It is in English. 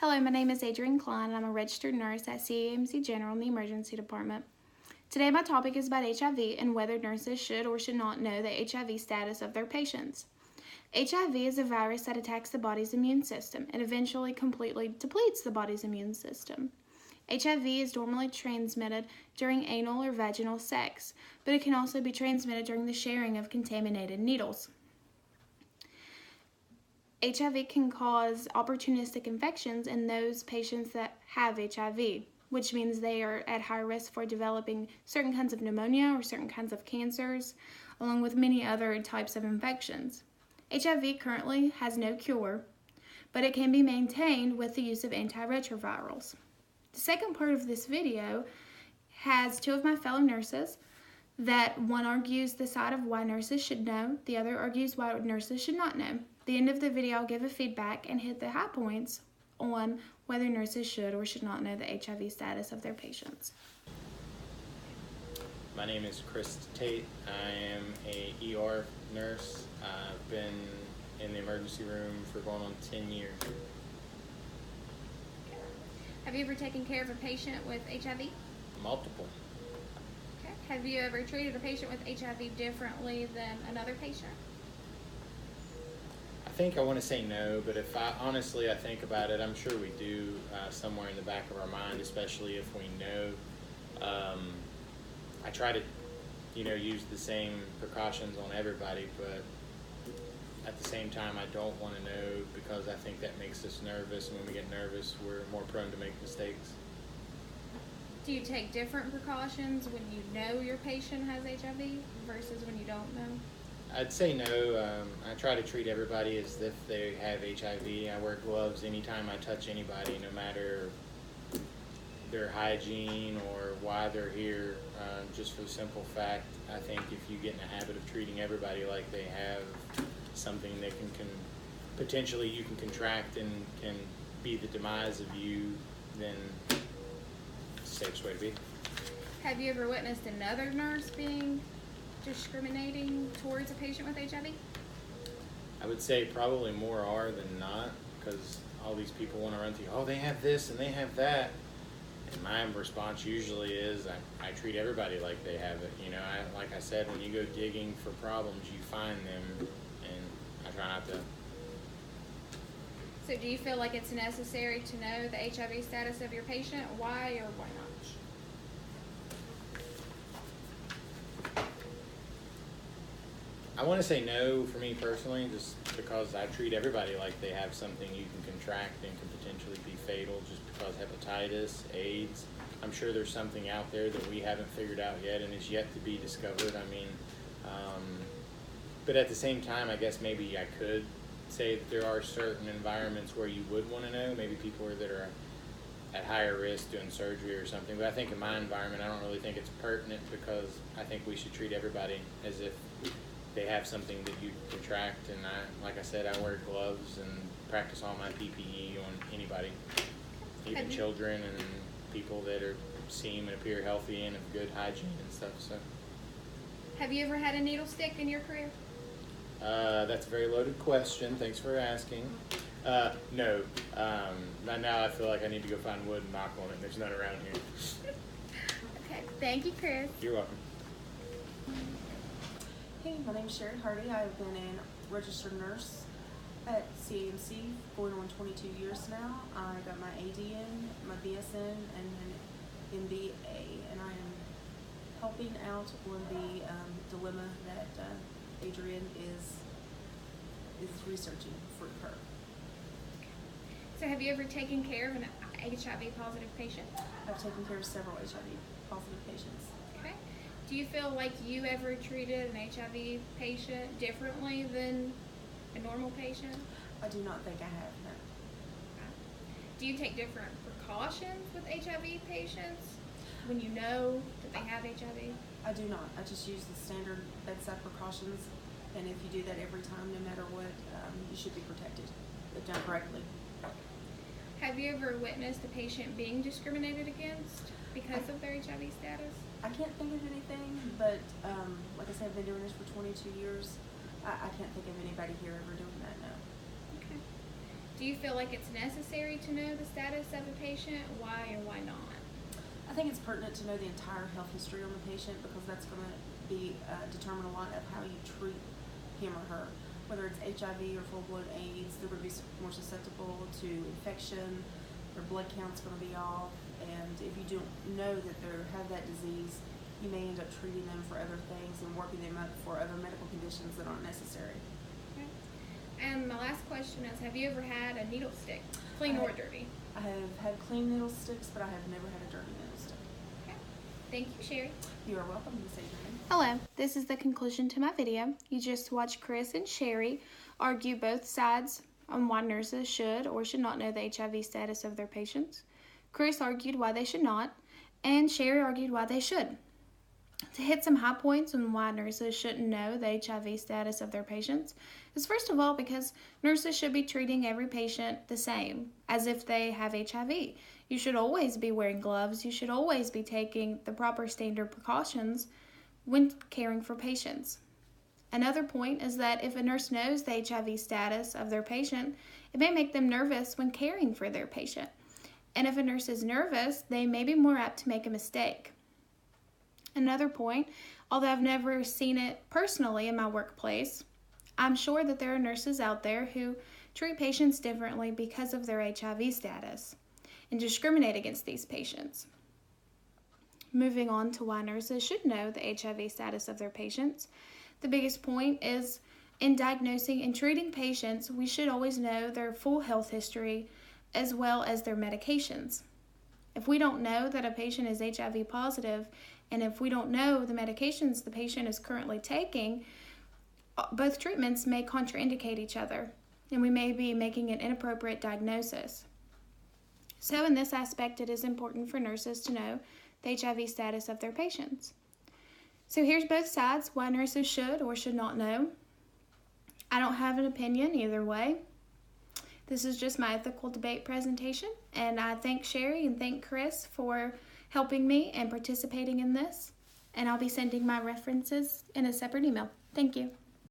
Hello, my name is Adrienne Klein, and I'm a registered nurse at CAMC General in the Emergency Department. Today my topic is about HIV and whether nurses should or should not know the HIV status of their patients. HIV is a virus that attacks the body's immune system and eventually completely depletes the body's immune system. HIV is normally transmitted during anal or vaginal sex, but it can also be transmitted during the sharing of contaminated needles. HIV can cause opportunistic infections in those patients that have HIV, which means they are at high risk for developing certain kinds of pneumonia or certain kinds of cancers, along with many other types of infections. HIV currently has no cure, but it can be maintained with the use of antiretrovirals. The second part of this video has two of my fellow nurses that one argues the side of why nurses should know, the other argues why nurses should not know. At the end of the video, I'll give a feedback and hit the high points on whether nurses should or should not know the HIV status of their patients. My name is Chris Tate. I am a ER nurse. I've been in the emergency room for going on 10 years. Have you ever taken care of a patient with HIV? Multiple. Okay. Have you ever treated a patient with HIV differently than another patient? I think I want to say no, but if I honestly think about it, I'm sure we do somewhere in the back of our mind, especially if we know. I try to, use the same precautions on everybody, but at the same time, I don't want to know because I think that makes us nervous, and when we get nervous, we're more prone to make mistakes. Do you take different precautions when you know your patient has HIV versus when you don't know? I'd say no. I try to treat everybody as if they have HIV. I wear gloves anytime I touch anybody, no matter their hygiene or why they're here. Just for the simple fact, I think if you get in the habit of treating everybody like they have something that can potentially you can contract and can be the demise of you, then it's the safest way to be. Have you ever witnessed another nurse being discriminating towards a patient with HIV? I would say probably more are than not, because all these people want to run through, oh, they have this and they have that. And my response usually is I treat everybody like they have it. Like I said, when you go digging for problems, you find them, and I try not to. So do you feel like it's necessary to know the HIV status of your patient? Why or why not? I want to say no for me personally, just because I treat everybody like they have something you can contract and can potentially be fatal, just because hepatitis, AIDS, I'm sure there's something out there that we haven't figured out yet and is yet to be discovered. But at the same time, I guess maybe I could say that there are certain environments where you would want to know, maybe people that are at higher risk doing surgery or something. But I think in my environment, I don't really think it's pertinent, because I think we should treat everybody as if they have something that you contract, and like I said, I wear gloves and practice all my PPE on anybody, even children and people that seem and appear healthy and have good hygiene and stuff. So, have you ever had a needle stick in your career? That's a very loaded question. Thanks for asking. No. Now I feel like I need to go find wood and knock on it. There's none around here. Okay. Thank you, Chris. You're welcome. Hey, my name is Sherry Hardy. I've been a registered nurse at CAMC going on 22 years now. I got my ADN, my BSN, and an MBA, and I am helping out on the dilemma that Adrienne is researching for her. So have you ever taken care of an HIV positive patient? I've taken care of several HIV positive patients. Okay. Do you feel like you ever treated an HIV patient differently than a normal patient? I do not think I have, no. Do you take different precautions with HIV patients when you know that they have HIV? I do not. I just use the standard bedside precautions, and if you do that every time, no matter what, you should be protected, if done correctly. Have you ever witnessed a patient being discriminated against because of their HIV status? I can't think of anything, but like I said, I've been doing this for 22 years. I can't think of anybody here ever doing that, no. Okay. Do you feel like it's necessary to know the status of a patient? Why or why not? I think it's pertinent to know the entire health history on the patient because that's going to be determine a lot of how you treat him or her. Whether it's HIV or full-blown AIDS, they're going to be more susceptible to infection. Their blood count's going to be off, and if you don't know that they have that disease, you may end up treating them for other things and working them up for other medical conditions that aren't necessary. Okay. And my last question is, have you ever had a needle stick, clean or dirty? I have had clean needle sticks, but I have never had a dirty needle stick. Okay. Thank you, Sherry. You are welcome, Ms. Adrian. Hello, this is the conclusion to my video. You just watched Chris and Sherry argue both sides on why nurses should or should not know the HIV status of their patients. Chris argued why they should not, and Sherry argued why they should. To hit some high points on why nurses shouldn't know the HIV status of their patients is first of all because nurses should be treating every patient the same as if they have HIV. You should always be wearing gloves. You should always be taking the proper standard precautions when caring for patients. Another point is that if a nurse knows the HIV status of their patient, it may make them nervous when caring for their patient. And if a nurse is nervous, they may be more apt to make a mistake. Another point, although I've never seen it personally in my workplace, I'm sure that there are nurses out there who treat patients differently because of their HIV status and discriminate against these patients. Moving on to why nurses should know the HIV status of their patients, the biggest point is in diagnosing and treating patients, we should always know their full health history as well as their medications. If we don't know that a patient is HIV positive, and if we don't know the medications the patient is currently taking, both treatments may contraindicate each other, and we may be making an inappropriate diagnosis. So in this aspect, it is important for nurses to know the HIV status of their patients. So here's both sides, why nurses should or should not know. I don't have an opinion either way. This is just my ethical debate presentation, and I thank Sherry and thank Chris for helping me and participating in this, and I'll be sending my references in a separate email. Thank you.